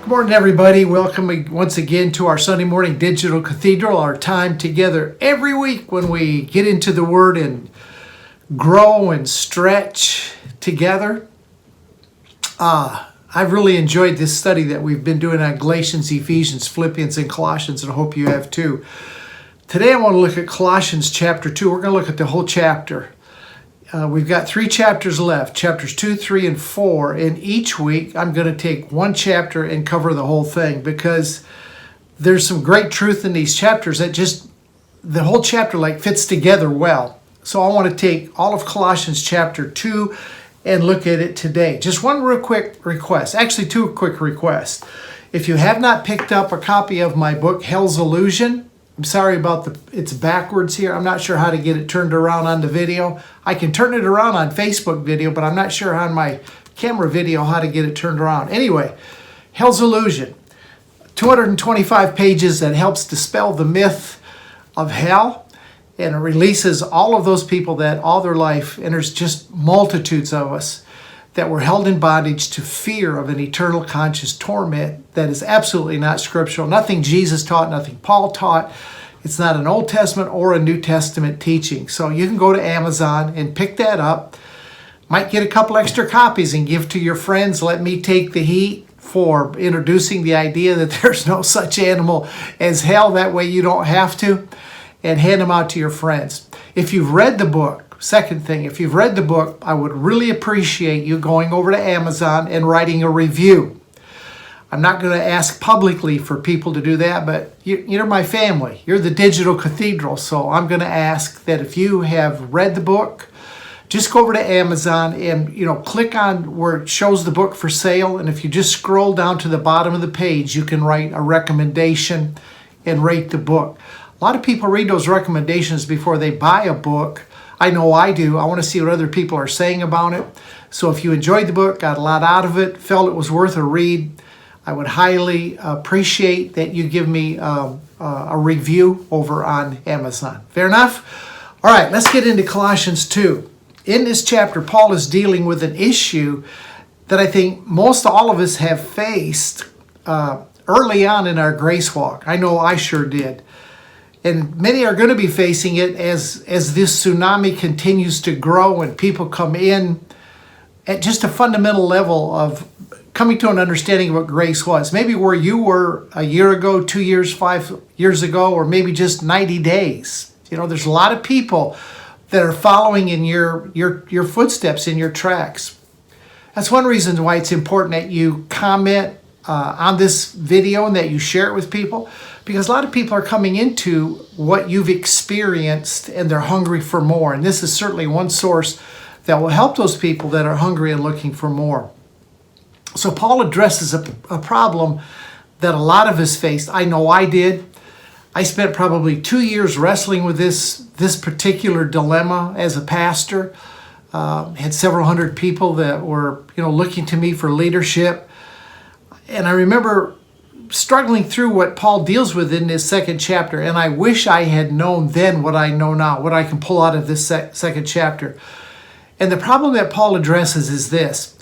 Good morning, everybody. Welcome once again to our Sunday morning digital cathedral, our time together every week when we get into the Word and grow and stretch together. I've really enjoyed this study that we've been doing on Galatians, Ephesians, Philippians, and Colossians, and I hope you have too. Today I want to look at Colossians chapter 2. We're going to look at the whole chapter. We've got 3 chapters left, chapters 2, 3, and 4. And each week I'm going to take one chapter and cover the whole thing because there's some great truth in these chapters that just, the whole chapter fits together well. So I want to take all of Colossians chapter 2 and look at it today. Just one real quick request, actually 2 quick requests. If you have not picked up a copy of my book, Hell's Illusion, I'm sorry about it's backwards here. I'm not sure how to get it turned around on the video. I can turn it around on Facebook video, but I'm not sure on my camera video how to get it turned around. Anyway, Hell's Illusion, 225 pages that helps dispel the myth of hell, and it releases all of those people that all their life, and there's just multitudes of us, that were held in bondage to fear of an eternal conscious torment that is absolutely not scriptural. Nothing Jesus taught, nothing Paul taught. It's not an Old Testament or a New Testament teaching. So you can go to Amazon and pick that up. Might get a couple extra copies and give to your friends. Let me take the heat for introducing the idea that there's no such animal as hell. That way you don't have to. And hand them out to your friends. If you've read the book, second thing, if you've read the book, I would really appreciate you going over to Amazon and writing a review. I'm not going to ask publicly for people to do that, but you're my family. You're the digital cathedral, so I'm going to ask that if you have read the book, just go over to Amazon and click on where it shows the book for sale, and if you just scroll down to the bottom of the page, you can write a recommendation and rate the book. A lot of people read those recommendations before they buy a book. I know I do. I want to see what other people are saying about it. So if you enjoyed the book, got a lot out of it, felt it was worth a read, I would highly appreciate that you give me a review over on Amazon. Fair enough? All right, let's get into Colossians 2. In this chapter, Paul is dealing with an issue that I think most all of us have faced early on in our grace walk. I know I sure did. And many are going to be facing it as this tsunami continues to grow and people come in at just a fundamental level of coming to an understanding of what grace was. Maybe where you were a year ago, 2 years, 5 years ago, or maybe just 90 days. There's a lot of people that are following in your footsteps, in your tracks. That's one reason why it's important that you comment on this video and that you share it with people, because a lot of people are coming into what you've experienced and they're hungry for more. And this is certainly one source that will help those people that are hungry and looking for more. So Paul addresses a problem that a lot of us faced. I know I did. I spent probably 2 years wrestling with this particular dilemma as a pastor. Had several hundred people that were looking to me for leadership. And I remember struggling through what Paul deals with in this second chapter, and I wish I had known then what I know now, what I can pull out of this second chapter. And the problem that Paul addresses is this.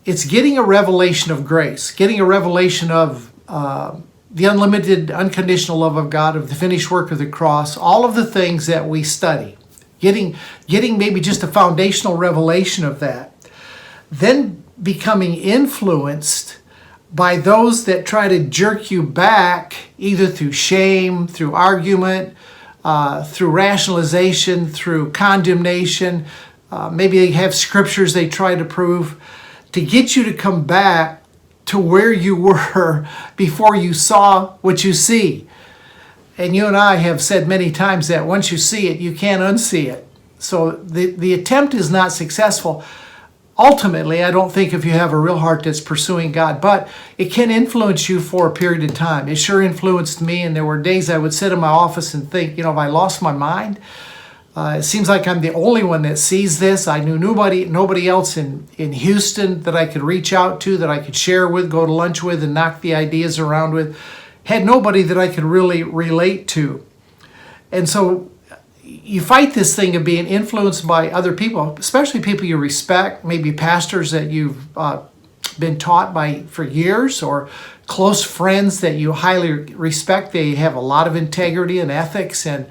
It's getting a revelation of grace, getting a revelation of the unlimited, unconditional love of God, of the finished work of the cross, all of the things that we study, getting maybe just a foundational revelation of that, then becoming influenced by those that try to jerk you back either through shame, through argument, through rationalization, through condemnation. Maybe they have scriptures they try to prove to get you to come back to where you were before you saw what you see. And you and I have said many times that once you see it, you can't unsee it. So the attempt is not successful. Ultimately, I don't think if you have a real heart that's pursuing God, but it can influence you for a period of time. It sure influenced me, and there were days I would sit in my office and think, have I lost my mind? It seems like I'm the only one that sees this. I knew nobody else in Houston that I could reach out to, that I could share with, go to lunch with, and knock the ideas around with. Had nobody that I could really relate to. And so you fight this thing of being influenced by other people, especially people you respect, maybe pastors that you've been taught by for years, or close friends that you highly respect. They have a lot of integrity and ethics, and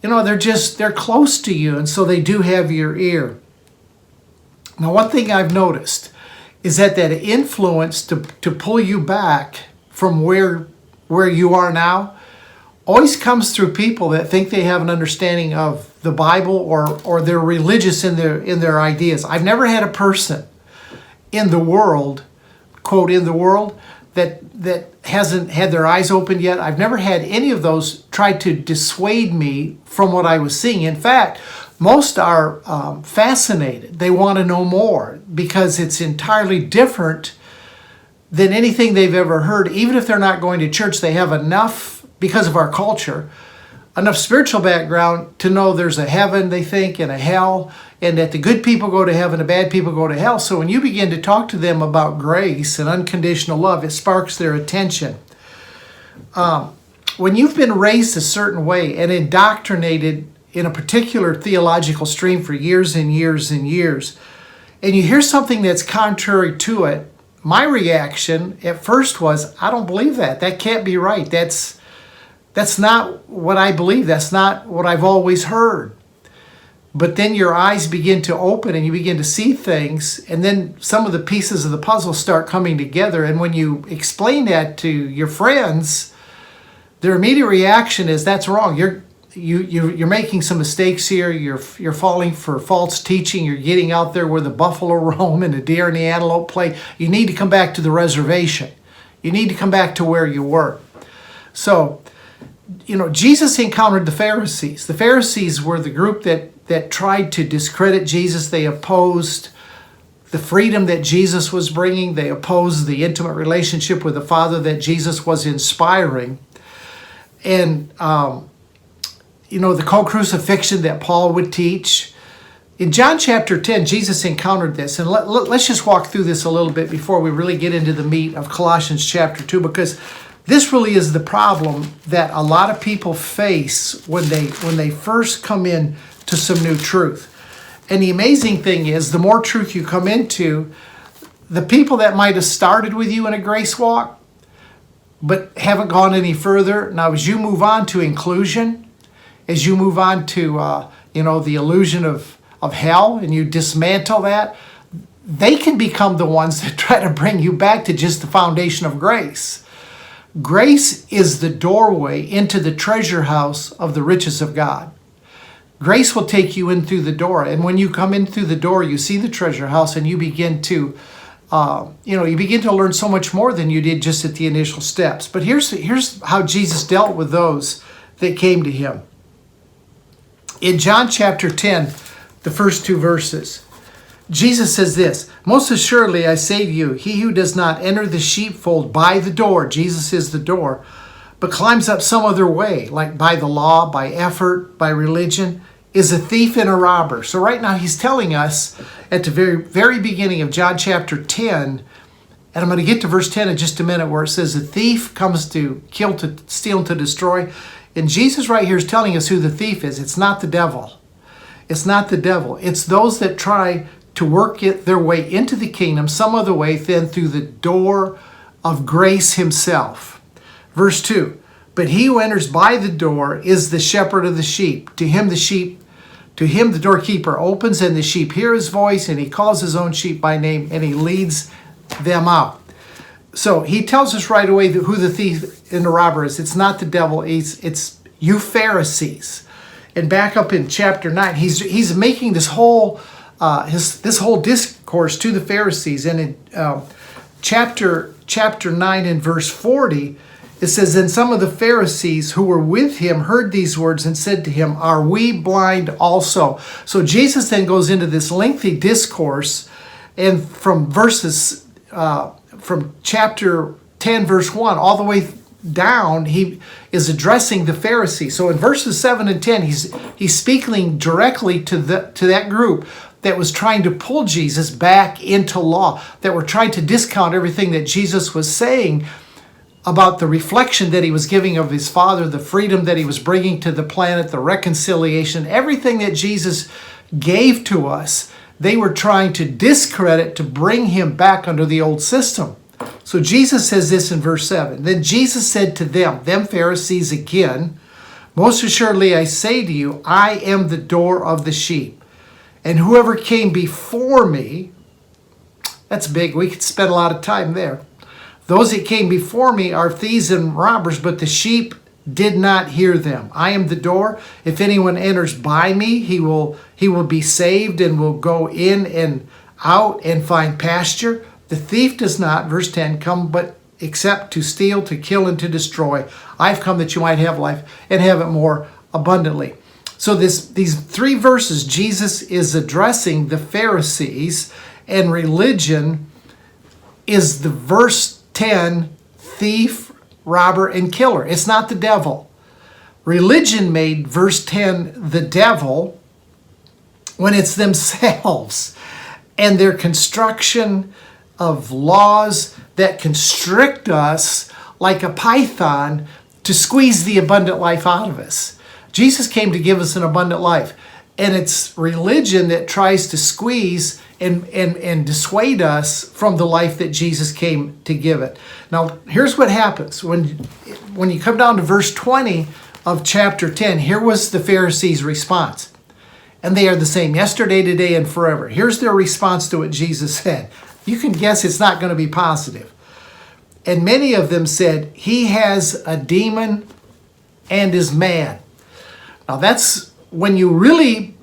they're close to you, and so they do have your ear. Now, one thing I've noticed is that influence to pull you back from where you are now always comes through people that think they have an understanding of the Bible, or they're religious in their ideas. I've never had a person in the world, quote, in the world, that hasn't had their eyes opened yet. I've never had any of those try to dissuade me from what I was seeing. In fact, most are fascinated. They want to know more because it's entirely different than anything they've ever heard. Even if they're not going to church, they have enough, because of our culture, enough spiritual background to know there's a heaven, they think, and a hell, and that the good people go to heaven, the bad people go to hell. So when you begin to talk to them about grace and unconditional love, it sparks their attention. When you've been raised a certain way and indoctrinated in a particular theological stream for years and years and years, and you hear something that's contrary to it, my reaction at first was, I don't believe that. That can't be right. That's not what I believe. That's not what I've always heard. But then your eyes begin to open and you begin to see things, and then some of the pieces of the puzzle start coming together. And when you explain that to your friends, their immediate reaction is, that's wrong. You're making some mistakes here. You're falling for false teaching. You're getting out there where the buffalo roam and the deer and the antelope play. You need to come back to the reservation. You need to come back to where you were. So, Jesus encountered the Pharisees. The Pharisees were the group that tried to discredit Jesus. They opposed the freedom that Jesus was bringing. They opposed the intimate relationship with the Father that Jesus was inspiring. And, the co-crucifixion that Paul would teach. In John chapter 10, Jesus encountered this. And let's just walk through this a little bit before we really get into the meat of Colossians chapter 2, because this really is the problem that a lot of people face when they first come in to some new truth. And the amazing thing is, the more truth you come into, the people that might have started with you in a grace walk, but haven't gone any further, now as you move on to inclusion, as you move on to the illusion of hell, and you dismantle that, they can become the ones that try to bring you back to just the foundation of grace. Grace is the doorway into the treasure house of the riches of God. Grace will take you in through the door, and when you come in through the door, you see the treasure house, and you begin to learn so much more than you did just at the initial steps. But here's how Jesus dealt with those that came to him. In John chapter 10, the first two verses, Jesus says this, "Most assuredly I say to you, he who does not enter the sheepfold by the door," Jesus is the door, "but climbs up some other way, like by the law, by effort, by religion, is a thief and a robber." So right now he's telling us at the very, very beginning of John chapter 10, and I'm going to get to verse 10 in just a minute, where it says the thief comes to kill, to steal, and to destroy. And Jesus right here is telling us who the thief is. It's not the devil. It's not the devil. It's those that try to work their way into the kingdom some other way than through the door of grace himself. Verse 2, "But he who enters by the door is the shepherd of the sheep. To him the doorkeeper opens, and the sheep hear his voice, and he calls his own sheep by name, and he leads them out." So he tells us right away who the thief and the robber is. It's not the devil. It's you Pharisees. And back up in chapter 9, he's making this whole discourse to the Pharisees. And in chapter 9 and verse 40, it says, "Then some of the Pharisees who were with him heard these words and said to him, 'Are we blind also?'" So Jesus then goes into this lengthy discourse, and from chapter 10, verse 1, all the way down, he is addressing the Pharisees. So in verses 7 and 10, he's speaking directly to that group that was trying to pull Jesus back into law, that were trying to discount everything that Jesus was saying about the reflection that he was giving of his Father, the freedom that he was bringing to the planet, the reconciliation, everything that Jesus gave to us. They were trying to discredit, to bring him back under the old system. So Jesus says this in verse 7. Then Jesus said to them Pharisees again, most assuredly I say to you, I am the door of the sheep. And whoever came before me, that's big, we could spend a lot of time there. Those that came before me are thieves and robbers, but the sheep did not hear them. I am the door. If anyone enters by me, he will be saved and will go in and out and find pasture. The thief does not, verse 10, come but except to steal, to kill, and to destroy. I've come that you might have life and have it more abundantly. So these three verses, Jesus is addressing the Pharisees, and religion is the verse 10, thief, robber, and killer. It's not the devil. Religion made verse 10 the devil when it's themselves and their construction of laws that constrict us like a python to squeeze the abundant life out of us. Jesus came to give us an abundant life, and it's religion that tries to squeeze and dissuade us from the life that Jesus came to give it. Now, here's what happens. When you come down to verse 20 of chapter 10, here was the Pharisees' response. And they are the same yesterday, today, and forever. Here's their response to what Jesus said. You can guess it's not going to be positive. And many of them said, he has a demon and is mad. Now that's when you really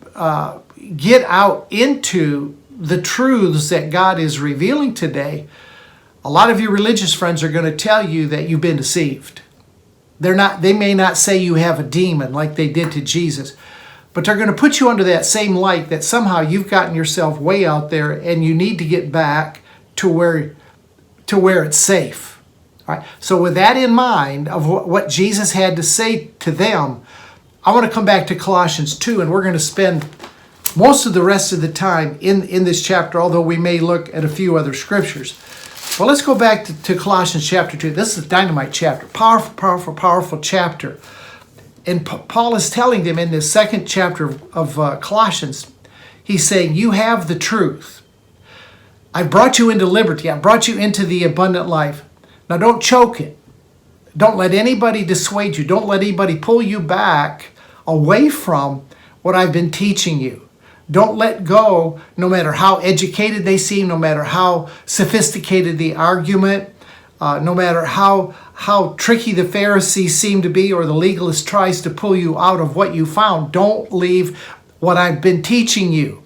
get out into the truths that God is revealing today. A lot of your religious friends are going to tell you that you've been deceived. They may not say you have a demon like they did to Jesus, but they're going to put you under that same light that somehow you've gotten yourself way out there and you need to get back to where it's safe. All right? So with that in mind of what Jesus had to say to them, I want to come back to Colossians 2, and we're going to spend most of the rest of the time in this chapter, although we may look at a few other scriptures. Well, let's go back to Colossians chapter 2. This is a dynamite chapter. Powerful, powerful, powerful chapter. And Paul is telling them in this second chapter of Colossians, he's saying, you have the truth. I brought you into liberty. I brought you into the abundant life. Now don't choke it. Don't let anybody dissuade you. Don't let anybody pull you back away from what I've been teaching you. Don't let go, no matter how educated they seem, no matter how sophisticated the argument, no matter how tricky the Pharisees seem to be or the legalist tries to pull you out of what you found. Don't leave what I've been teaching you.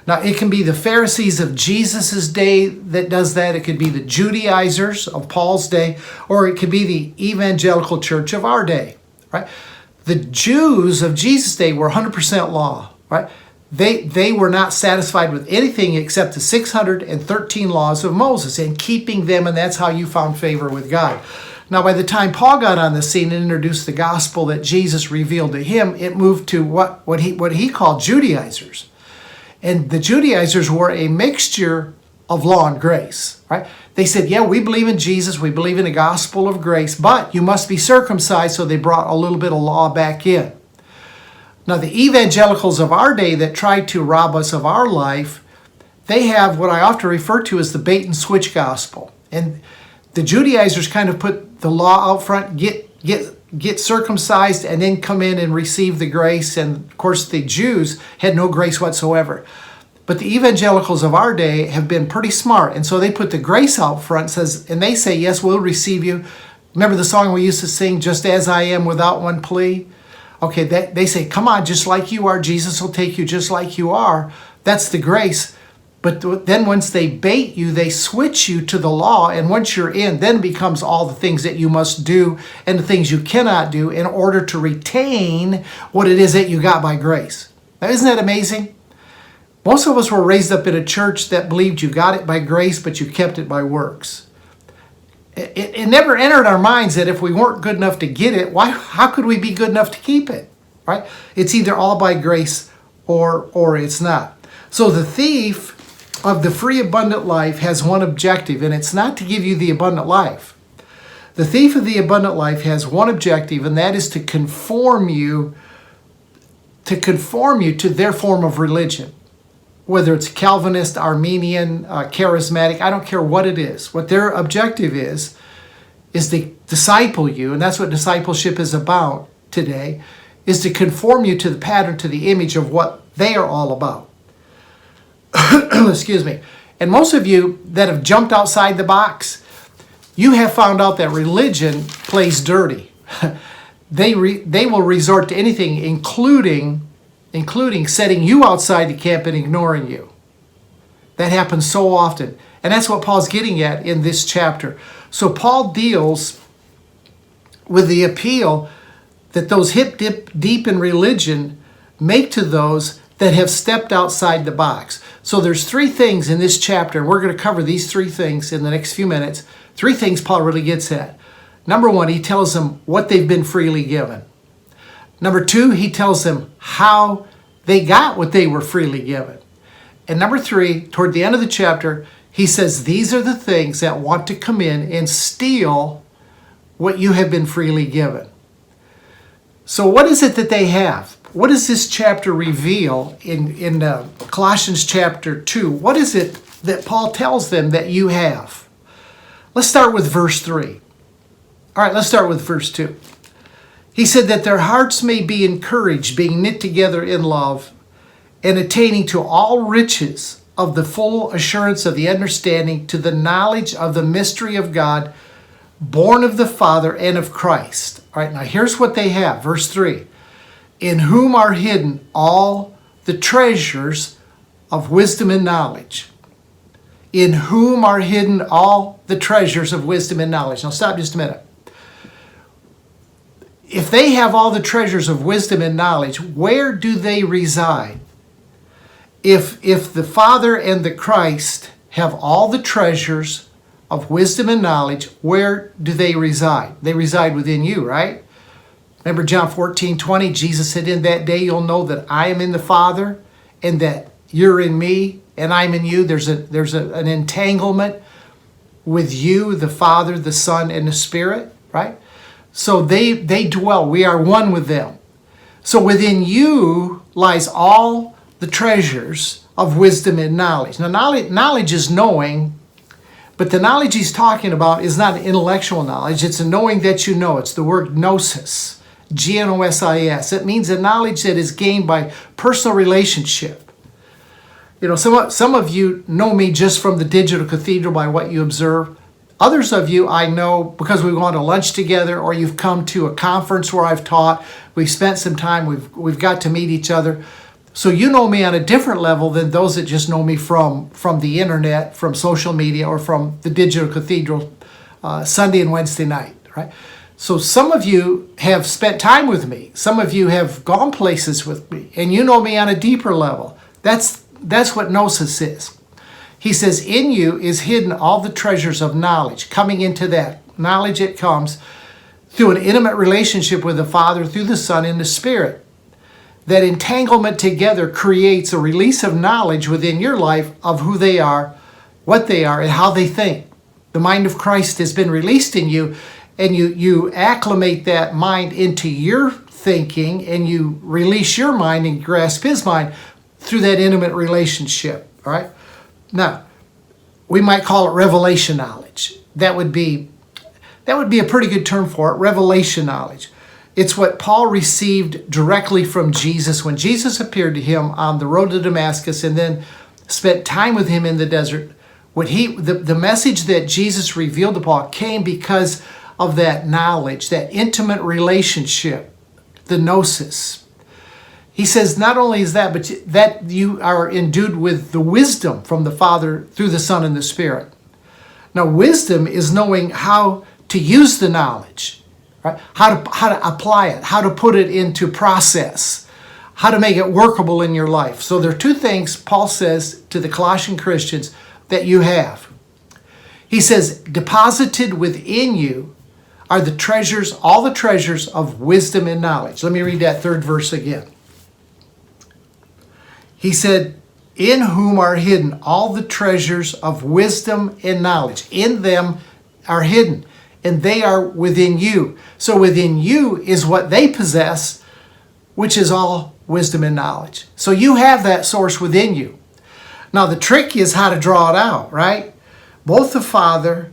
Now, it can be the Pharisees of Jesus' day that does that. It could be the Judaizers of Paul's day, or it could be the evangelical church of our day, right? The Jews of Jesus' day were 100% law, right? They were not satisfied with anything except the 613 laws of Moses and keeping them, and that's how you found favor with God. Now, by the time Paul got on the scene and introduced the gospel that Jesus revealed to him, it moved to what he called Judaizers. And the Judaizers were a mixture of law and grace, right? They said, yeah, we believe in Jesus, we believe in the gospel of grace, but you must be circumcised, so they brought a little bit of law back in. Now, the evangelicals of our day that tried to rob us of our life, they have what I often refer to as the bait and switch gospel. And the Judaizers kind of put the law out front, get circumcised, and then come in and receive the grace. And of course, the Jews had no grace whatsoever. But the evangelicals of our day have been pretty smart. And so they put the grace out front, and they say, yes, we'll receive you. Remember the song we used to sing, just as I am without one plea? Okay, they say, come on, just like you are. Jesus will take you just like you are. That's the grace. But then once they bait you, they switch you to the law. And once you're in, then it becomes all the things that you must do and the things you cannot do in order to retain what it is that you got by grace. Now, isn't that amazing? Most of us were raised up in a church that believed you got it by grace, but you kept it by works. It never entered our minds that if we weren't good enough to get it, how could we be good enough to keep it, right? It's either all by grace or it's not. So the thief of the free abundant life has one objective, and it's not to give you the abundant life. The thief of the abundant life has one objective, and that is to conform you to their form of religion. whether it's Calvinist, Armenian, charismatic, I don't care what it is. What their objective is to disciple you, and that's what discipleship is about today, is to conform you to the pattern, to the image of what they are all about. Excuse me. And most of you that have jumped outside the box, you have found out that religion plays dirty. They will resort to anything, including setting you outside the camp and ignoring you. That happens so often. And that's what Paul's getting at in this chapter. So Paul deals with the appeal that those hip deep in religion make to those that have stepped outside the box. So there's three things in this chapter, and we're going to cover these three things in the next few minutes. Three things Paul really gets at. Number one, he tells them what they've been freely given. Number two, he tells them how they got what they were freely given. And number three, toward the end of the chapter, he says these are the things that want to come in and steal what you have been freely given. So what is it that they have? What does this chapter reveal in Colossians chapter 2? What is it that Paul tells them that you have? Let's start with verse 3. All right, let's start with verse 2. He said that their hearts may be encouraged, being knit together in love, and attaining to all riches of the full assurance of the understanding, to the knowledge of the mystery of God, born of the Father and of Christ. All right, now here's what they have. Verse 3. In whom are hidden all the treasures of wisdom and knowledge. In whom are hidden all the treasures of wisdom and knowledge. Now stop just a minute. If they have all the treasures of wisdom and knowledge, where do they reside? If the Father and the Christ have all the treasures of wisdom and knowledge, where do they reside? They reside within you, right? Remember John 14:20, Jesus said, in that day you'll know that I am in the Father and that you're in me and I'm in you. There's an entanglement with you, the Father, the Son, and the Spirit, right? So they dwell. We are one with them. So within you lies all the treasures of wisdom and knowledge. Now knowledge is knowing, but the knowledge he's talking about is not intellectual knowledge. It's a knowing that you know. It's the word gnosis. Gnosis. It means a knowledge that is gained by personal relationship. You know, some of you know me just from the digital cathedral by what you observe. Others of you I know because we've gone to lunch together, or you've come to a conference where I've taught. We've spent some time. We've got to meet each other. So you know me on a different level than those that just know me from the internet, from social media, or from the digital cathedral Sunday and Wednesday night, right? So some of you have spent time with me. Some of you have gone places with me, and you know me on a deeper level. That's what gnosis is. He says, in you is hidden all the treasures of knowledge. Coming into that knowledge, it comes through an intimate relationship with the Father, through the Son, and the Spirit. That entanglement together creates a release of knowledge within your life of who they are, what they are, and how they think. The mind of Christ has been released in you, and you acclimate that mind into your thinking, and you release your mind and grasp his mind through that intimate relationship. All right? Now, we might call it revelation knowledge. That would be a pretty good term for it, revelation knowledge. It's what Paul received directly from Jesus when Jesus appeared to him on the road to Damascus and then spent time with him in the desert. The message that Jesus revealed to Paul came because of that knowledge, that intimate relationship, the gnosis. He says not only is that, but that you are endued with the wisdom from the Father through the Son and the Spirit. Now, wisdom is knowing how to use the knowledge, right? How to apply it, how to put it into process, how to make it workable in your life. So there are two things Paul says to the Colossian Christians that you have. He says, deposited within you are the treasures, all the treasures of wisdom and knowledge. Let me read that third verse again. He said, in whom are hidden all the treasures of wisdom and knowledge. In them are hidden, and they are within you. So within you is what they possess, which is all wisdom and knowledge. So you have that source within you. Now the trick is how to draw it out, right? Both the Father,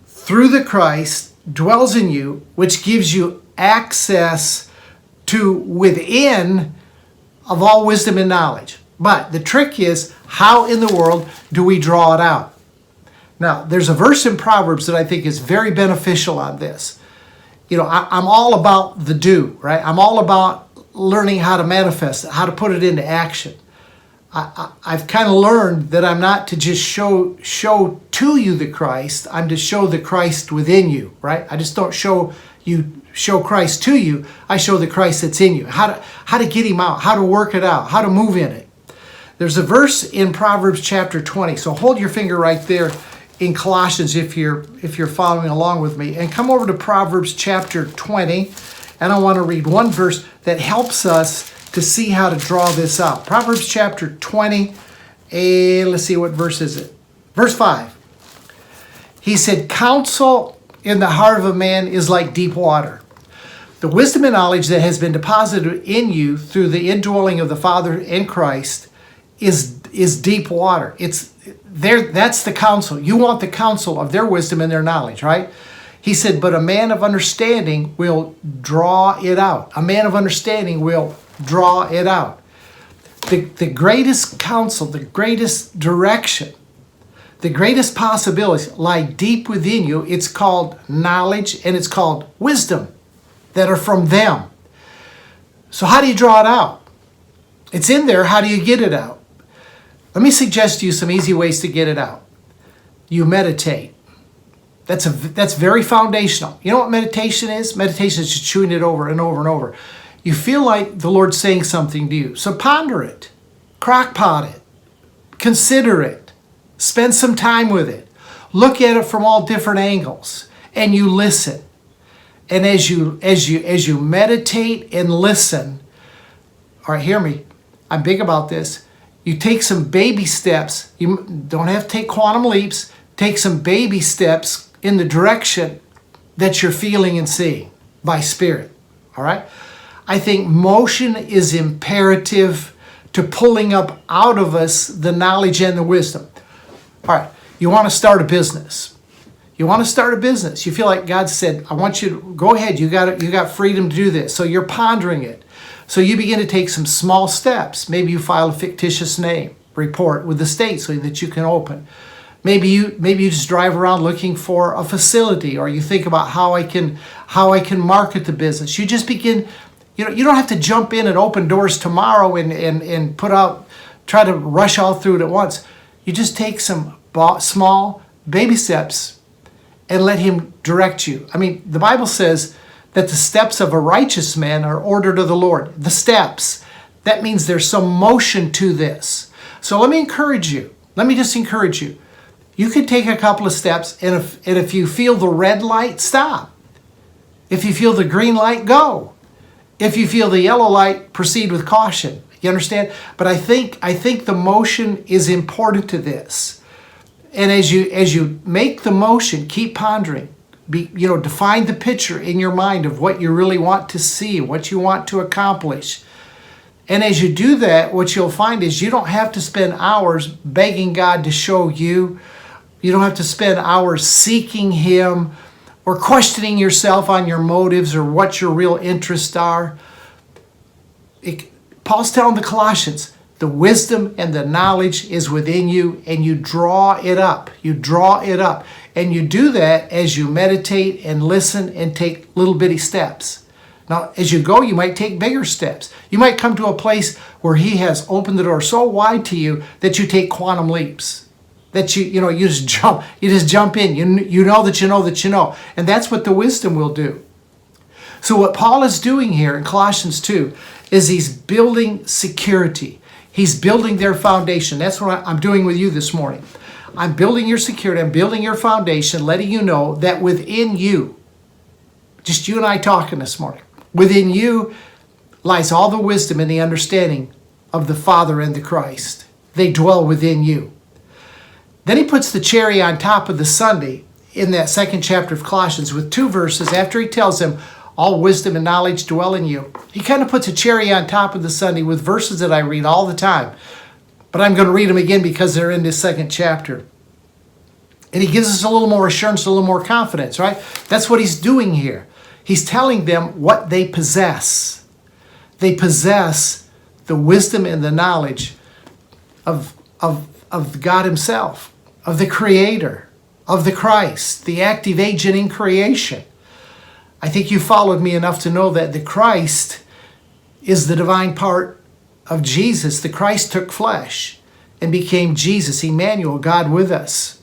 through the Christ, dwells in you, which gives you access to within of all wisdom and knowledge. But the trick is, how in the world do we draw it out? Now, there's a verse in Proverbs that I think is very beneficial on this. You know, I'm all about the do, right? I'm all about learning how to manifest it, how to put it into action. I've kind of learned that I'm not to just show to you the Christ, I'm to show the Christ within you, right? I just don't show Christ to you, I show the Christ that's in you. How to get him out, how to work it out, how to move in it. There's a verse in Proverbs chapter 20, so hold your finger right there in Colossians if you're following along with me, and come over to Proverbs chapter 20, and I want to read one verse that helps us to see how to draw this out. Proverbs chapter 20, let's see, what verse is it? Verse 5. He said, counsel in the heart of a man is like deep water. The wisdom and knowledge that has been deposited in you through the indwelling of the Father in Christ is deep water. It's there. That's the counsel. You want the counsel of their wisdom and their knowledge, right? He said, but a man of understanding will draw it out. A man of understanding will draw it out. The greatest counsel, the greatest direction, the greatest possibilities lie deep within you. It's called knowledge and it's called wisdom that are from them. So how do you draw it out? It's in there. How do you get it out? Let me suggest to you some easy ways to get it out. You meditate. That's very foundational. You know what meditation is? Meditation is just chewing it over and over and over. You feel like the Lord's saying something to you. So ponder it. Crockpot it. Consider it. Spend some time with it. Look at it from all different angles. And you listen. And as you meditate and listen, all right, hear me. I'm big about this. You take some baby steps. You don't have to take quantum leaps. Take some baby steps in the direction that you're feeling and seeing by Spirit. All right? I think motion is imperative to pulling up out of us the knowledge and the wisdom. All right, you want to start a business. You want to start a business. You feel like God said, I want you to go ahead. You got freedom to do this. So you're pondering it. So you begin to take some small steps. Maybe you file a fictitious name report with the state so that you can open. Maybe you just drive around looking for a facility, or you think about how I can market the business. You just begin. You don't have to jump in and open doors tomorrow and try to rush all through it at once. You just take some small baby steps and let him direct you. I mean, the Bible says that the steps of a righteous man are ordered of the Lord. The steps. That means there's some motion to this. So let me encourage you. Let me just encourage you. You can take a couple of steps, and if you feel the red light, stop. If you feel the green light, go. If you feel the yellow light, proceed with caution. You understand? But I think the motion is important to this. And as you make the motion, keep pondering. Define the picture in your mind of what you really want to see, what you want to accomplish. And as you do that, what you'll find is you don't have to spend hours begging God to show you. You don't have to spend hours seeking Him or questioning yourself on your motives or what your real interests are. Paul's telling the Colossians, the wisdom and the knowledge is within you, and you draw it up. You draw it up. And you do that as you meditate and listen and take little bitty steps. Now, as you go, you might take bigger steps. You might come to a place where He has opened the door so wide to you that you take quantum leaps. That you just jump in. You know that you know that you know. And that's what the wisdom will do. So what Paul is doing here in Colossians 2 is he's building security. He's building their foundation. That's what I'm doing with you this morning. I'm building your security. I'm building your foundation, letting you know that within you, just you and I talking this morning, within you lies all the wisdom and the understanding of the Father and the Christ. They dwell within you. Then he puts the cherry on top of the sundae in that second chapter of Colossians with two verses after he tells them all wisdom and knowledge dwell in you. He kind of puts a cherry on top of the sundae with verses that I read all the time. But I'm going to read them again because they're in this second chapter. And he gives us a little more assurance, a little more confidence, right? That's what he's doing here. He's telling them what they possess. They possess the wisdom and the knowledge of God himself, of the Creator, of the Christ, the active agent in creation. I think you followed me enough to know that the Christ is the divine part of Jesus. The Christ took flesh and became Jesus, Emmanuel, God with us.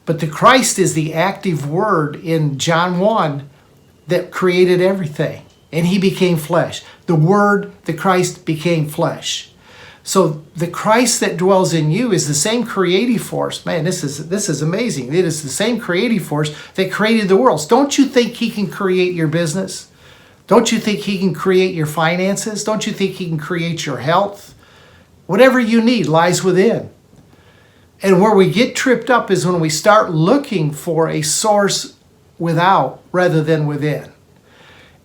But the Christ is the active word in John 1 that created everything. And he became flesh. The Word, the Christ, became flesh. So the Christ that dwells in you is the same creative force. Man, this is amazing. It is the same creative force that created the worlds. Don't you think he can create your business? Don't you think he can create your finances? Don't you think he can create your health? Whatever you need lies within. And where we get tripped up is when we start looking for a source without rather than within.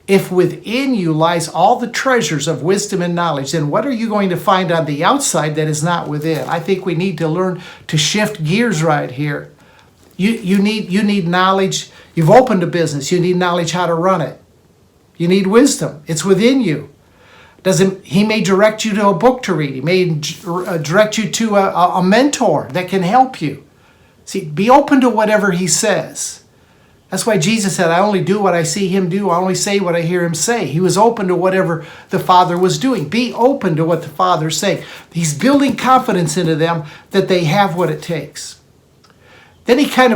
If within you lies all the treasures of wisdom and knowledge, then what are you going to find on the outside that is not within? I think we need to learn to shift gears right here. You need knowledge. You've opened a business. You need knowledge how to run it. You need wisdom. It's within you. He may direct you to a book to read. He may direct you to a mentor that can help you. See, be open to whatever he says. That's why Jesus said, I only do what I see him do. I only say what I hear him say. He was open to whatever the Father was doing. Be open to what the Father's saying. He's building confidence into them that they have what it takes. Then he kind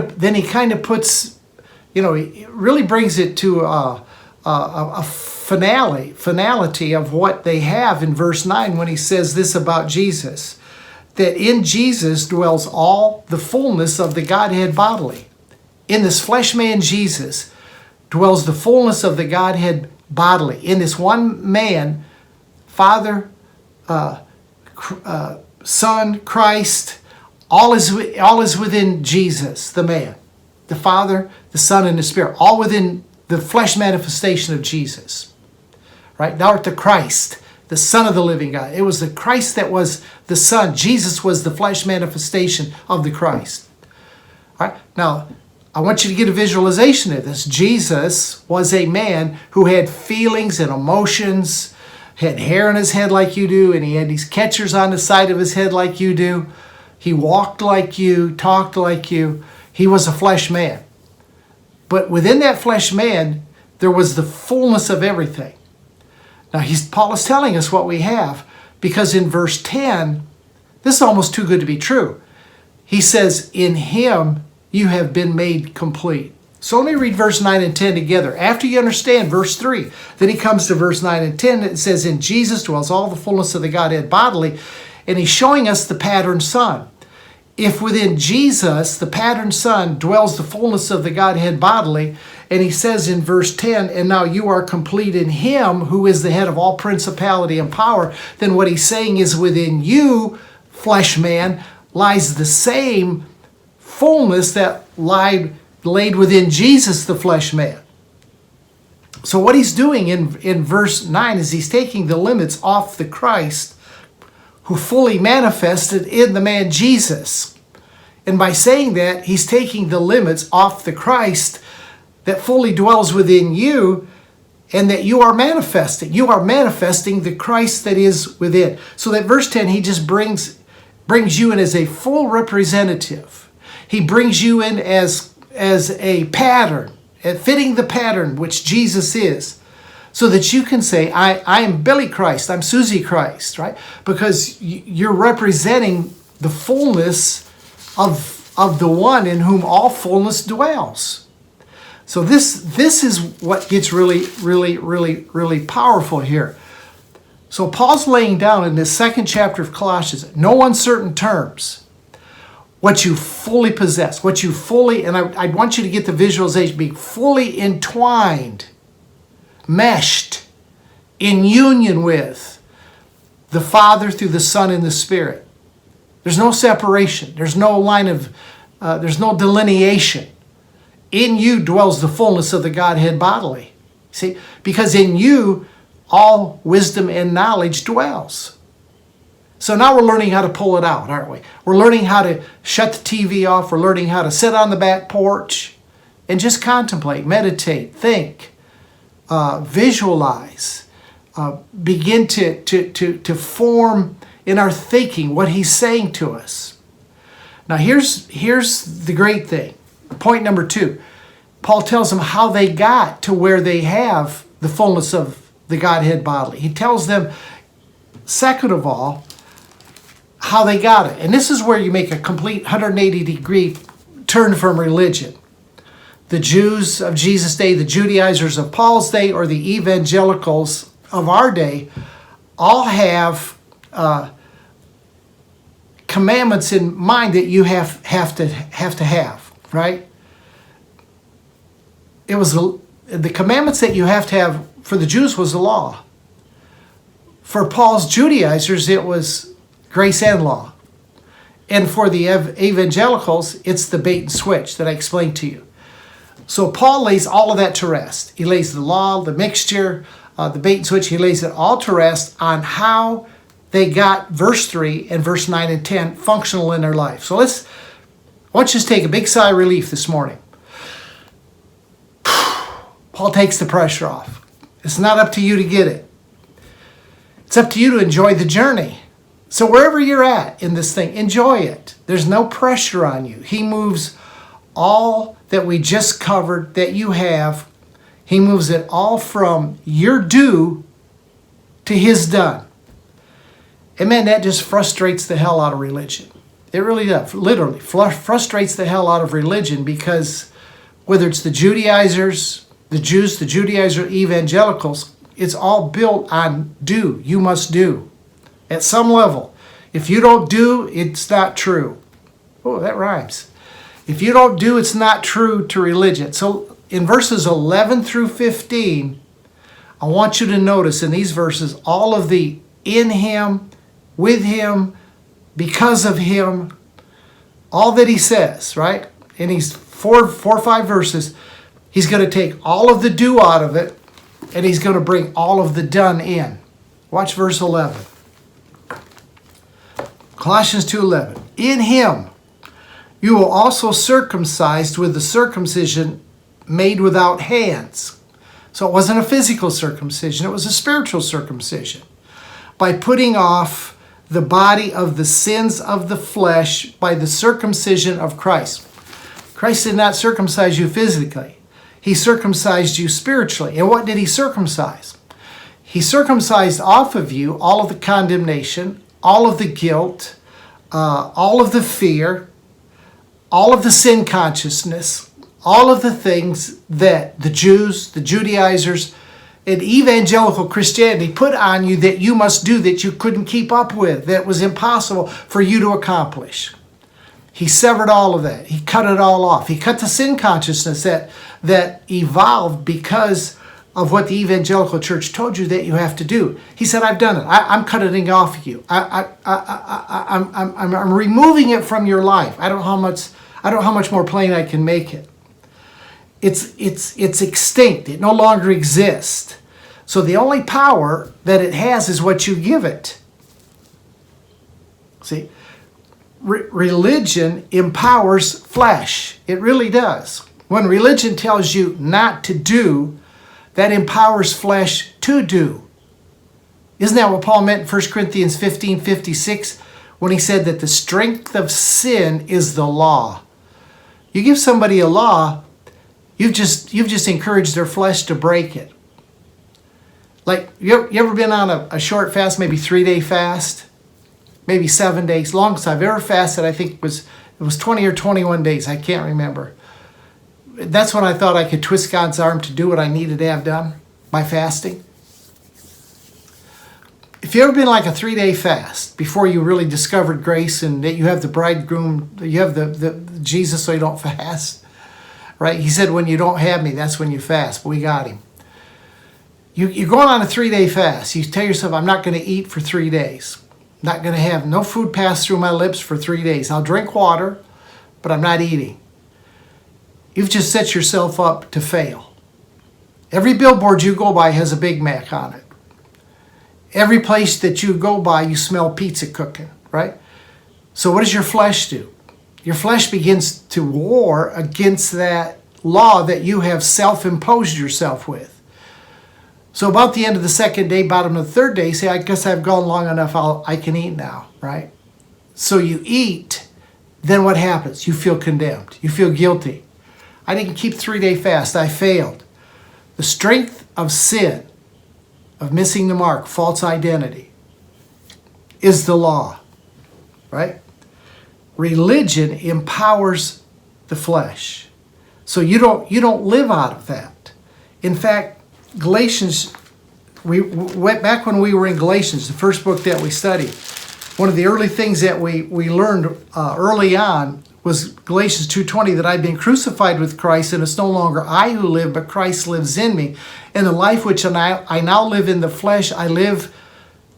of puts, he really brings it to a finality of what they have in verse 9 when he says this about Jesus, that in Jesus dwells all the fullness of the Godhead bodily. In this flesh man Jesus dwells the fullness of the Godhead bodily. In this one man, Father, Son, Christ, all is within Jesus, the man. The Father, the Son, and the Spirit, all within the flesh manifestation of Jesus. Right? Now at the Christ, the Son of the living God. It was the Christ that was the Son. Jesus was the flesh manifestation of the Christ. All right? Now, I want you to get a visualization of this. Jesus was a man who had feelings and emotions, had hair on his head like you do, and he had these catchers on the side of his head like you do. He walked like you, talked like you. He was a flesh man. But within that flesh man, there was the fullness of everything. Now, Paul is telling us what we have, because in verse 10, this is almost too good to be true. He says, in him you have been made complete. So let me read verse 9 and 10 together. After you understand verse 3, then he comes to verse 9 and 10. It says, in Jesus dwells all the fullness of the Godhead bodily. And he's showing us the pattern Son. If within Jesus, the pattern Son, dwells the fullness of the Godhead bodily, and he says in verse 10, and now you are complete in him who is the head of all principality and power, then what he's saying is within you, flesh man, lies the same fullness that laid within Jesus, the flesh man. So what he's doing in verse 9 is he's taking the limits off the Christ who fully manifested in the man Jesus. And by saying that, he's taking the limits off the Christ that fully dwells within you and that you are manifesting. You are manifesting the Christ that is within. So that verse 10, he just brings you in as a full representative. He brings you in as a pattern, fitting the pattern which Jesus is, so that you can say, I am Billy Christ, I'm Susie Christ, right? Because you're representing the fullness of the one in whom all fullness dwells. So this is what gets really, really, really, really powerful here. So Paul's laying down in this second chapter of Colossians, no uncertain terms, what you fully possess, what you fully, and I want you to get the visualization, being fully entwined, meshed, in union with the Father through the Son and the Spirit. There's no separation. There's no there's no delineation. In you dwells the fullness of the Godhead bodily. See, because in you all wisdom and knowledge dwells. So now we're learning how to pull it out, aren't we? We're learning how to shut the TV off. We're learning how to sit on the back porch and just contemplate, meditate, think, visualize, begin to form in our thinking what he's saying to us. Now here's the great thing. Point number 2. Paul tells them how they got to where they have the fullness of the Godhead bodily. He tells them, second of all, how they got it. And this is where you make a complete 180-degree turn from religion. The Jews of Jesus' day, the Judaizers of Paul's day, or the evangelicals of our day all have commandments in mind that you have to have, right? It was the commandments that you have to have for the Jews was the law. For Paul's Judaizers, it was grace and law. And for the evangelicals, it's the bait and switch that I explained to you. So Paul lays all of that to rest. He lays the law, the mixture, the bait and switch. He lays it all to rest on how they got verse 3 and verse 9 and 10 functional in their life. So I want you to take a big sigh of relief this morning. Paul takes the pressure off. It's not up to you to get it. It's up to you to enjoy the journey. So wherever you're at in this thing, enjoy it. There's no pressure on you. He moves all that we just covered that you have. He moves it all from your due to his done. And man, that just frustrates the hell out of religion. It really does. Literally frustrates the hell out of religion, because whether it's the Judaizers, the Jews, the Judaizer evangelicals, it's all built on do. You must do. At some level. If you don't do, it's not true. Oh, that rhymes. If you don't do, it's not true to religion. So in verses 11 through 15, I want you to notice in these verses all of the in him, with him, because of him, all that he says, right? In these four or 5 verses, he's going to take all of the do out of it, and he's going to bring all of the done in. Watch verse 11. Colossians 2:11. In him you will also circumcised with the circumcision made without hands. So it wasn't a physical circumcision, it was a spiritual circumcision. By putting off the body of the sins of the flesh by the circumcision of Christ. Christ did not circumcise you physically. He circumcised you spiritually. And what did he circumcise? He circumcised off of you all of the condemnation, all of the guilt, all of the fear, all of the sin consciousness, all of the things that the Jews, the Judaizers, and evangelical Christianity put on you that you must do, that you couldn't keep up with, that was impossible for you to accomplish. He severed all of that. He cut it all off. He cut the sin consciousness that evolved because of what the evangelical church told you that you have to do. He said, I've done it. I'm cutting it off of you. I'm removing it from your life. I don't know how much more plain I can make it. It's extinct. It no longer exists. So the only power that it has is what you give it. See, religion empowers flesh. It really does. When religion tells you not to do, that empowers flesh to do. Isn't that what Paul meant in 1 Corinthians 15:56 when he said that the strength of sin is the law? You give somebody a law, you've just encouraged their flesh to break it. Like, you ever been on a short fast, maybe 3-day fast? Maybe 7 days. Longest I've ever fasted, I think it was 20 or 21 days. I can't remember. That's when I thought I could twist God's arm to do what I needed to have done by fasting. If you've ever been like a 3-day fast before you really discovered grace and that you have the bridegroom, you have the Jesus so you don't fast, right? He said, when you don't have me, that's when you fast. But we got him. You're going on a 3-day fast. You tell yourself, I'm not going to eat for 3 days. I'm not going to have no food pass through my lips for 3 days. I'll drink water, but I'm not eating. You've just set yourself up to fail. Every billboard you go by has a Big Mac on it. Every place that you go by, you smell pizza cooking, right? So what does your flesh do? Your flesh begins to war against that law that you have self-imposed yourself with. So about the end of the second day, bottom of the third day, say, I guess I've gone long enough, I can eat now, right? So you eat, then what happens? You feel condemned. You feel guilty. I didn't keep 3-day fast. I failed. The strength of sin, of missing the mark, false identity, is the law, right? Religion empowers the flesh. So you don't live out of that. In fact, Galatians, we went back when we were in Galatians, the first book that we studied. One of the early things that we learned early on was Galatians 2:20, that I've been crucified with Christ, and it's no longer I who live, but Christ lives in me. And the life which I now live in the flesh, I live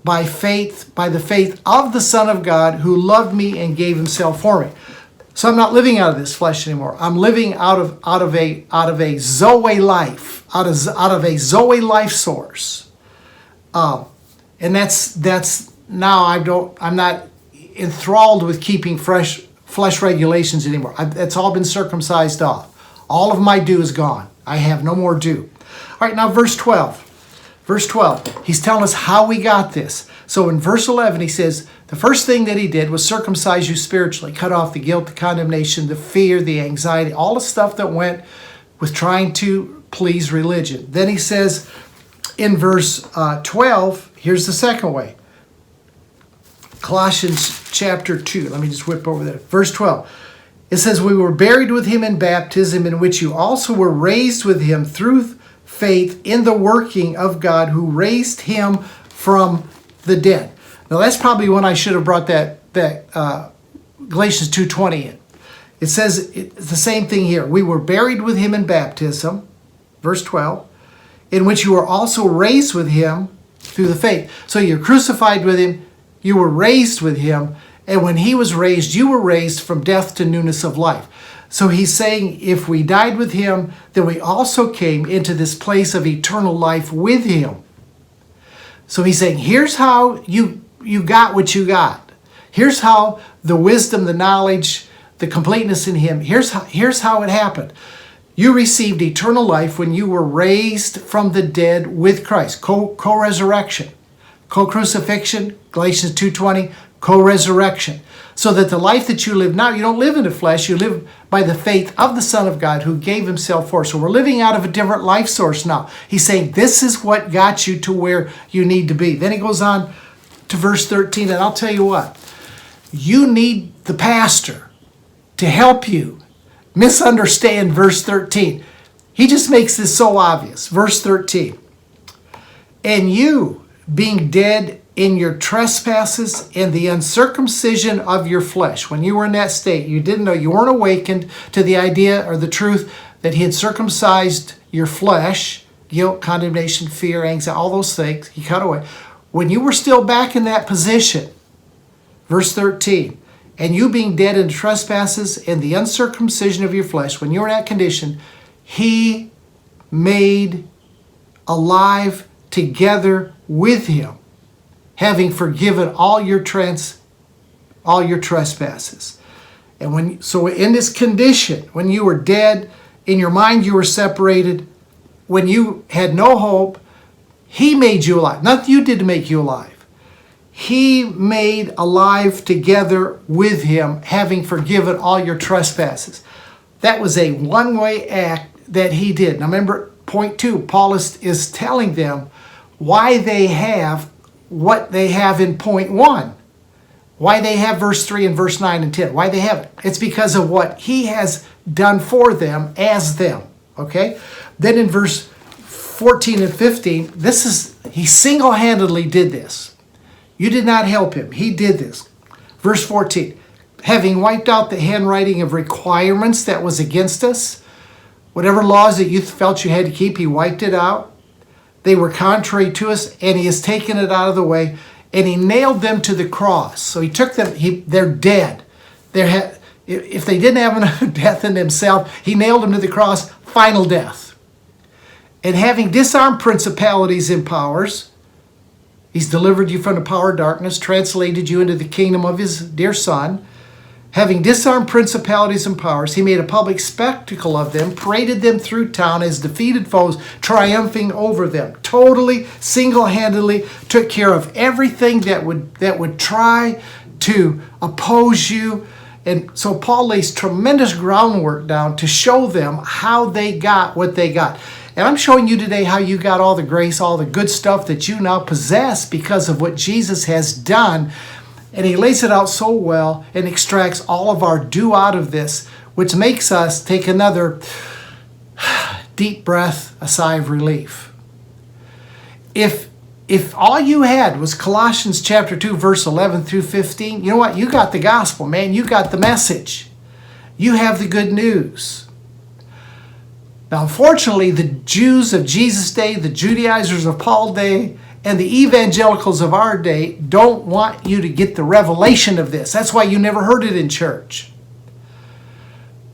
by faith, by the faith of the Son of God who loved me and gave himself for me. So I'm not living out of this flesh anymore. I'm living out of a Zoe life, out of a Zoe life source, and that's now I'm not enthralled with keeping flesh regulations anymore. It's all been circumcised off. All of my due is gone. I have no more due. All right, now verse 12. Verse 12, he's telling us how we got this. So in verse 11, he says, the first thing that he did was circumcise you spiritually, cut off the guilt, the condemnation, the fear, the anxiety, all the stuff that went with trying to please religion. Then he says in verse 12, here's the second way. Colossians chapter 2, let me just whip over there. Verse 12, it says, we were buried with him in baptism, in which you also were raised with him through faith in the working of God who raised him from the dead. Now that's probably when I should have brought that Galatians 2:20 in. It says it's the same thing here. We were buried with him in baptism, verse 12, in which you were also raised with him through the faith. So you're crucified with him, you were raised with him, and when he was raised, you were raised from death to newness of life. So he's saying if we died with him, then we also came into this place of eternal life with him. So he's saying, here's how you got what you got. Here's how the wisdom, the knowledge, the completeness in him, here's how it happened. You received eternal life when you were raised from the dead with Christ. Co-resurrection. Co-crucifixion, Galatians 2:20, co-resurrection. So that the life that you live now, you don't live in the flesh, you live by the faith of the Son of God who gave himself for us. So we're living out of a different life source now. He's saying this is what got you to where you need to be. Then he goes on to verse 13, and I'll tell you what. You need the pastor to help you misunderstand verse 13. He just makes this so obvious. Verse 13. And you, being dead in your trespasses and the uncircumcision of your flesh. When you were in that state, you didn't know, you weren't awakened to the idea or the truth that he had circumcised your flesh, guilt, condemnation, fear, anxiety, all those things, he cut away. When you were still back in that position, verse 13, and you being dead in trespasses and the uncircumcision of your flesh, when you were in that condition, he made alive together with him, having forgiven all your trespasses. And so in this condition, when you were dead, in your mind you were separated, when you had no hope, he made you alive. Not that you did to make you alive. He made alive together with him, having forgiven all your trespasses. That was a one-way act that he did. Now remember, point 2, Paul is telling them why they have what they have in point 1. Why they have verse 3 and verse 9 and 10. Why they have it. It's because of what he has done for them as them. Okay? Then in verse 14 and 15, he single-handedly did this. You did not help him. He did this. Verse 14. Having wiped out the handwriting of requirements that was against us, whatever laws that you felt you had to keep, he wiped it out. They were contrary to us, and he has taken it out of the way, and he nailed them to the cross. So he took them, they're dead. If they didn't have enough death in themselves, he nailed them to the cross, final death. And having disarmed principalities and powers, He's delivered you from the power of darkness, translated you into the kingdom of his dear Son. Having disarmed principalities and powers, he made a public spectacle of them, paraded them through town as defeated foes, triumphing over them. Totally, single-handedly took care of everything that would try to oppose you. And so Paul lays tremendous groundwork down to show them how they got what they got. And I'm showing you today how you got all the grace, all the good stuff that you now possess because of what Jesus has done. And he lays it out so well and extracts all of our due out of this, which makes us take another deep breath, a sigh of relief. If all you had was Colossians chapter 2, verse 11 through 15, you know what? You got the gospel, man. You got the message. You have the good news. Now, unfortunately, the Jews of Jesus' day, the Judaizers of Paul's day, and the evangelicals of our day don't want you to get the revelation of this. That's why you never heard it in church.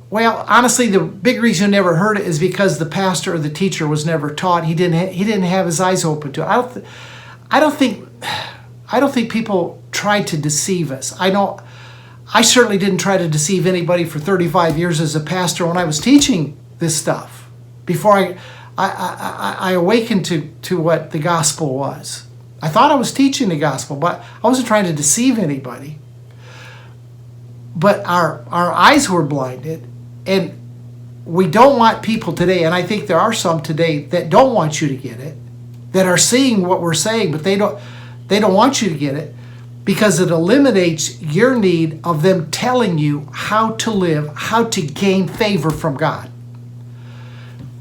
Well, honestly, the big reason you never heard it is because the pastor or the teacher was never taught. He didn't have his eyes open to it. I don't think people tried to deceive us. I certainly didn't try to deceive anybody for 35 years as a pastor when I was teaching this stuff. Before I awakened to what the gospel was. I thought I was teaching the gospel, but I wasn't trying to deceive anybody. But our eyes were blinded, and we don't want people today, and I think there are some today that don't want you to get it, that are seeing what we're saying, but they don't want you to get it because it eliminates your need of them telling you how to live, how to gain favor from God.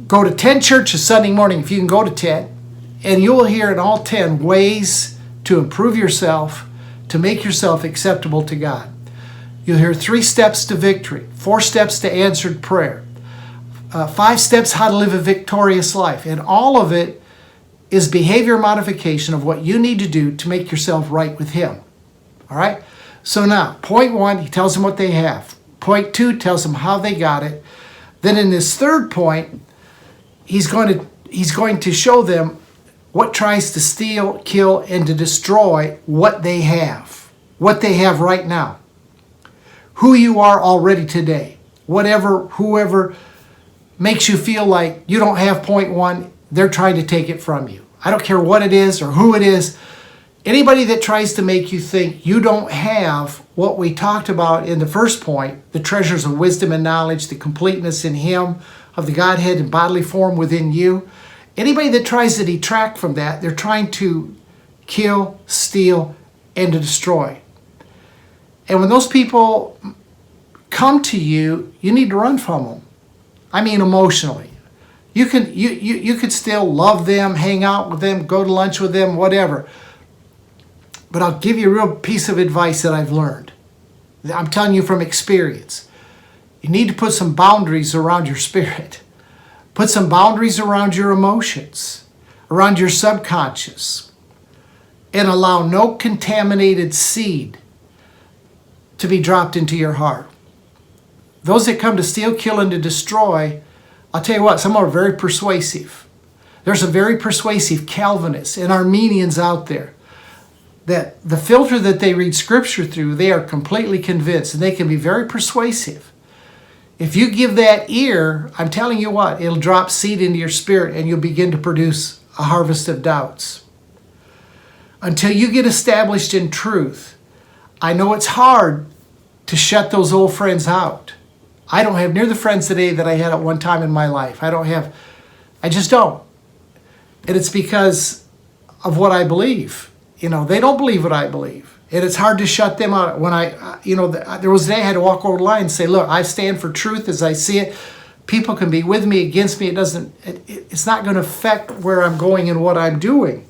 Go to 10 churches Sunday morning, if you can go to 10, and you will hear in all 10 ways to improve yourself, to make yourself acceptable to God. You'll hear 3 steps to victory, 4 steps to answered prayer, 5 steps how to live a victorious life. And all of it is behavior modification of what you need to do to make yourself right with Him. All right? So now, point 1, he tells them what they have. Point 2 tells them how they got it. Then in this third point, he's going to show them what tries to steal, kill, and to destroy what they have right now. Who you are already today. Whoever makes you feel like you don't have point 1, they're trying to take it from you. I don't care what it is or who it is. Anybody that tries to make you think you don't have what we talked about in the first point, the treasures of wisdom and knowledge, the completeness in Him, of the Godhead in bodily form within you. Anybody that tries to detract from that, they're trying to kill, steal, and to destroy. And when those people come to you, you need to run from them. I mean emotionally. You could still love them, hang out with them, go to lunch with them, whatever. But I'll give you a real piece of advice that I've learned. I'm telling you from experience. You need to put some boundaries around your spirit. Put some boundaries around your emotions, around your subconscious, and allow no contaminated seed to be dropped into your heart. Those that come to steal, kill, and to destroy, I'll tell you what, some are very persuasive. There's some very persuasive Calvinists and Armenians out there that the filter that they read Scripture through, they are completely convinced, and they can be very persuasive. If you give that ear, I'm telling you what, it'll drop seed into your spirit and you'll begin to produce a harvest of doubts. Until you get established in truth, I know it's hard to shut those old friends out. I don't have near the friends today that I had at one time in my life. I just don't. And it's because of what I believe. They don't believe what I believe. And it's hard to shut them out. When there was a day I had to walk over the line and say, look, I stand for truth as I see it. People can be with me, against me. It's not going to affect where I'm going and what I'm doing.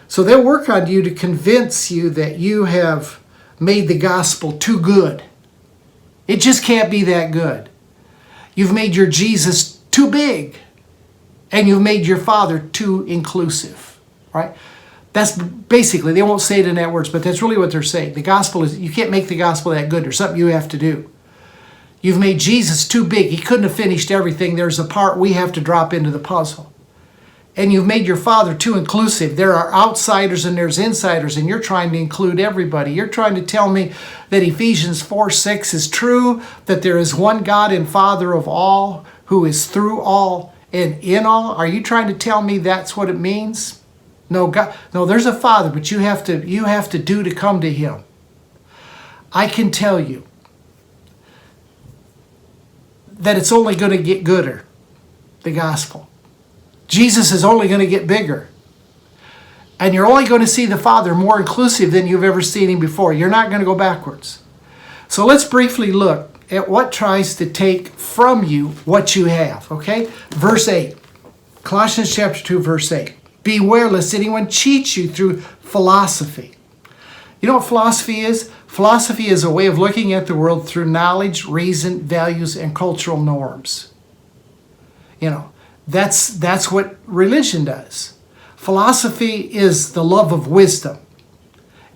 So they'll work on you to convince you that you have made the gospel too good. It just can't be that good. You've made your Jesus too big. And you've made your Father too inclusive. Right? That's basically, they won't say it in that words, but that's really what they're saying. The gospel is, you can't make the gospel that good. There's something you have to do. You've made Jesus too big. He couldn't have finished everything. There's a part we have to drop into the puzzle. and you've made your Father too inclusive. There are outsiders and there's insiders, and you're trying to include everybody. You're trying to tell me that Ephesians 4:6 is true, that there is one God and Father of all, who is through all and in all. Are you trying to tell me that's what it means? No, God, no, there's a Father, but you have to do to come to Him. I can tell you that it's only going to get gooder, the gospel. Jesus is only going to get bigger. And you're only going to see the Father more inclusive than you've ever seen Him before. You're not going to go backwards. So let's briefly look at what tries to take from you what you have, okay? Verse 8, Colossians chapter 2, verse 8. Beware lest anyone cheats you through philosophy. You know what philosophy is? Philosophy is a way of looking at the world through knowledge, reason, values, and cultural norms. You know, that's what religion does. Philosophy is the love of wisdom.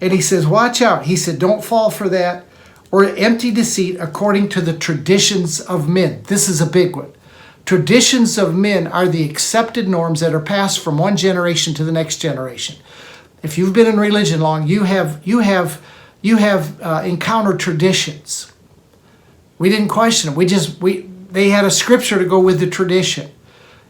And he says, watch out. He said, don't fall for that, or empty deceit according to the traditions of men. This is a big one. Traditions of men are the accepted norms that are passed from one generation to the next generation. If you've been in religion long, you have encountered traditions. We didn't question them. They had a scripture to go with the tradition.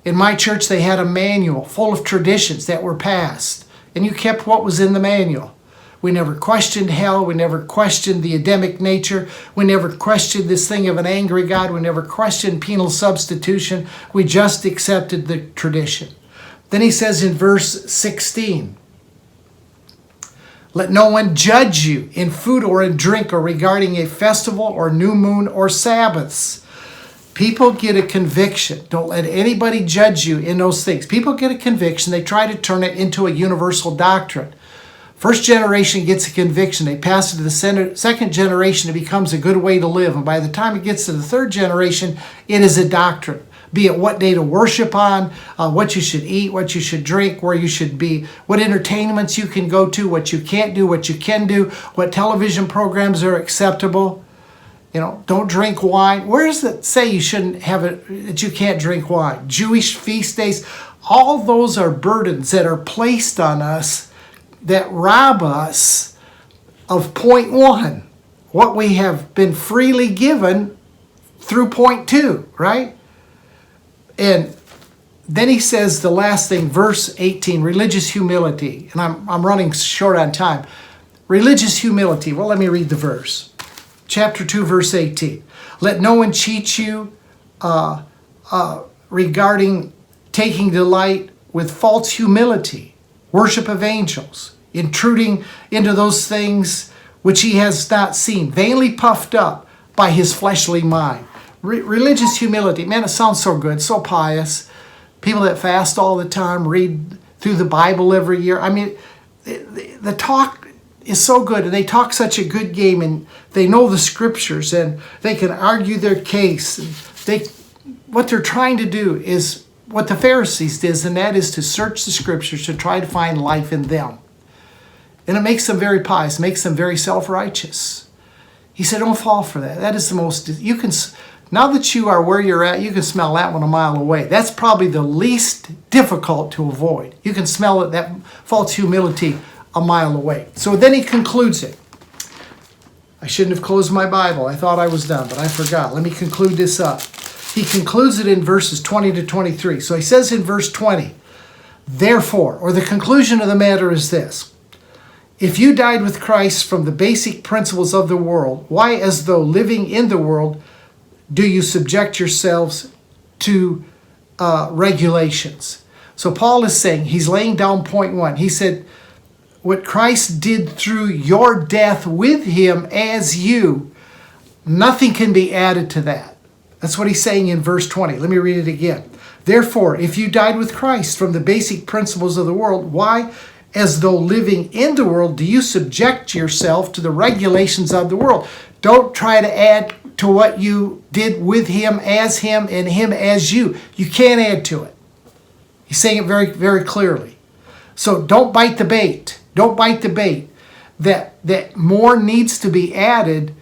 In my church, they had a manual full of traditions that were passed, and you kept what was in the manual. We never questioned hell. We never questioned the Adamic nature. We never questioned this thing of an angry God. We never questioned penal substitution. We just accepted the tradition. Then he says in verse 16, let no one judge you in food or in drink or regarding a festival or new moon or Sabbaths. People get a conviction. Don't let anybody judge you in those things. People get a conviction. They try to turn it into a universal doctrine. First generation gets a conviction. They pass it to the second generation. It becomes a good way to live. And by the time it gets to the third generation, it is a doctrine. Be it what day to worship on, what you should eat, what you should drink, where you should be, what entertainments you can go to, what you can't do, what you can do, what television programs are acceptable. You know, don't drink wine. Where does it say you shouldn't have it, that you can't drink wine? Jewish feast days. All those are burdens that are placed on us that rob us of point one, what we have been freely given through point two, right? And then he says the last thing, verse 18, religious humility. And I'm running short on time. Religious humility. Well, let me read the verse. Chapter 2, verse 18. Let no one cheat you regarding taking delight with false humility, worship of angels, intruding into those things which he has not seen, vainly puffed up by his fleshly mind. Religious humility, man, it sounds so good, so pious. People that fast all the time, read through the Bible every year. I mean, the talk is so good, and they talk such a good game, and they know the scriptures, and they can argue their case. What they're trying to do is what the Pharisees did, and that is to search the scriptures to try to find life in them. And it makes them very pious, makes them very self-righteous. He said, don't fall for that. That is the most, you can, now that you are where you're at, you can smell that one a mile away. That's probably the least difficult to avoid. You can smell it, that false humility, a mile away. So then he concludes it. I shouldn't have closed my Bible. I thought I was done, but I forgot. Let me conclude this up. He concludes it in verses 20 to 23. So he says in verse 20, therefore, or the conclusion of the matter is this. If you died with Christ from the basic principles of the world, why, as though living in the world, do you subject yourselves to regulations? So Paul is saying, he's laying down point one. He said, what Christ did through your death with him as you, nothing can be added to that. That's what he's saying in verse 20. Let me read it again. Therefore, if you died with Christ from the basic principles of the world, why, as though living in the world, do you subject yourself to the regulations of the world? Don't try to add to what you did with him and him as you. You can't add to it. He's saying it very, very clearly. So don't bite the bait. Don't bite the bait that more needs to be added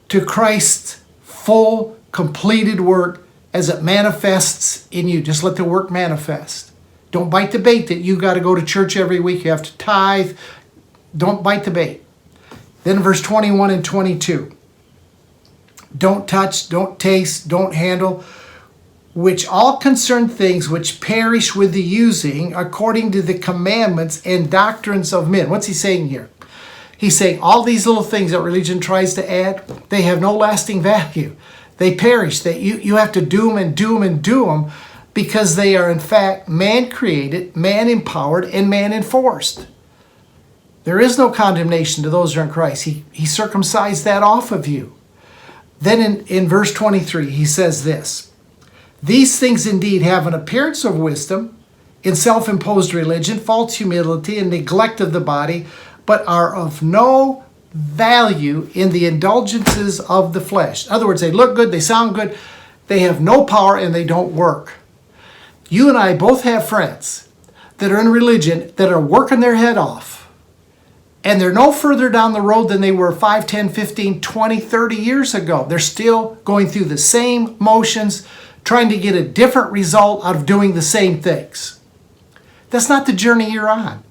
to Christ's full, completed work as it manifests in you. Just let the work manifest. Don't bite the bait that you got to go to church every week. You have to tithe. Don't bite the bait. Then verse 21 and 22. Don't touch, don't taste, don't handle, which all concern things which perish with the using according to the commandments and doctrines of men. What's he saying here? He's saying all these little things that religion tries to add, they have no lasting value. They perish. You have to do them and do them and do them because they are in fact man-created, man-empowered, and man-enforced. There is no condemnation to those who are in Christ. He circumcised that off of you. Then in verse 23, he says this, these things indeed have an appearance of wisdom in self-imposed religion, false humility, and neglect of the body, but are of no value in the indulgences of the flesh. In other words, they look good, they sound good, they have no power, and they don't work. You and I both have friends that are in religion that are working their head off. And they're no further down the road than they were 5, 10, 15, 20, 30 years ago. They're still going through the same motions, trying to get a different result out of doing the same things. That's not the journey you're on.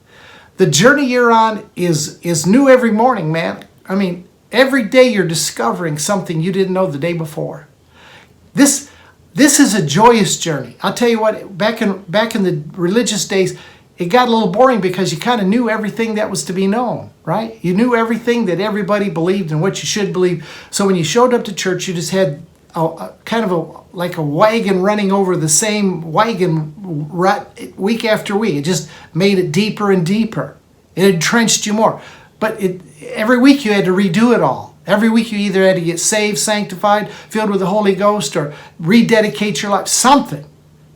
The journey you're on is new every morning, man. I mean, every day you're discovering something you didn't know the day before. This is a joyous journey. I'll tell you what, back in the religious days, it got a little boring because you kind of knew everything that was to be known, right? You knew everything that everybody believed and what you should believe. So when you showed up to church, you just had like a wagon running over the same wagon rut week after week. It just made it deeper and deeper. It entrenched you more. But every week you had to redo it all. Every week you either had to get saved, sanctified, filled with the Holy Ghost, or rededicate your life. Something.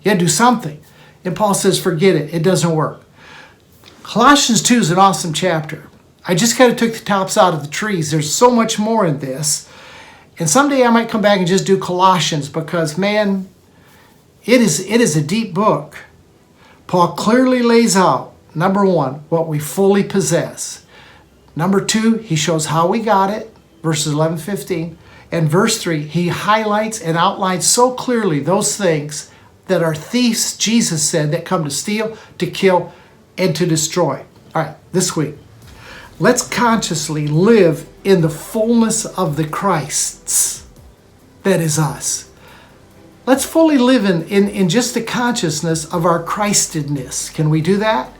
You had to do something. And Paul says, forget it. It doesn't work. Colossians 2 is an awesome chapter. I just kind of took the tops out of the trees. There's so much more in this. And someday I might come back and just do Colossians because, man, it is a deep book. Paul clearly lays out, number 1, what we fully possess. Number 2, he shows how we got it, verses 11, 15. And verse 3, he highlights and outlines so clearly those things that are thieves, Jesus said, that come to steal, to kill, and to destroy. All right, this week, let's consciously live in the fullness of the Christs that is us. Let's fully live in just the consciousness of our Christedness. Can we do that?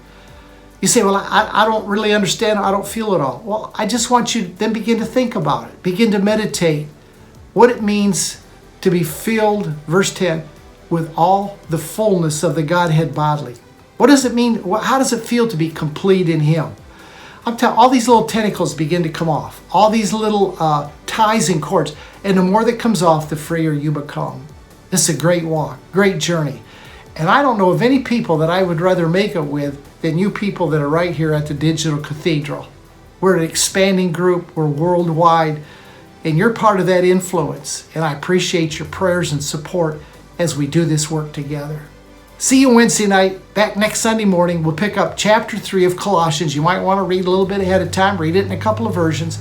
You say, well, I don't really understand. I don't feel it all. Well, I just want you to then begin to think about it. Begin to meditate what it means to be filled, verse 10, with all the fullness of the Godhead bodily. What does it mean? How does it feel to be complete in Him? I'm telling you, all these little tentacles begin to come off. All these little ties and cords. And the more that comes off, the freer you become. This is a great walk, great journey. And I don't know of any people that I would rather make it with than you people that are right here at the Digital Cathedral. We're an expanding group. We're worldwide. And you're part of that influence. And I appreciate your prayers and support as we do this work together. See you Wednesday night. Back next Sunday morning, we'll pick up chapter 3 of Colossians. You might want to read a little bit ahead of time. Read it in a couple of versions.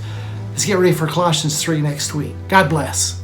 Let's get ready for Colossians 3 next week. God bless.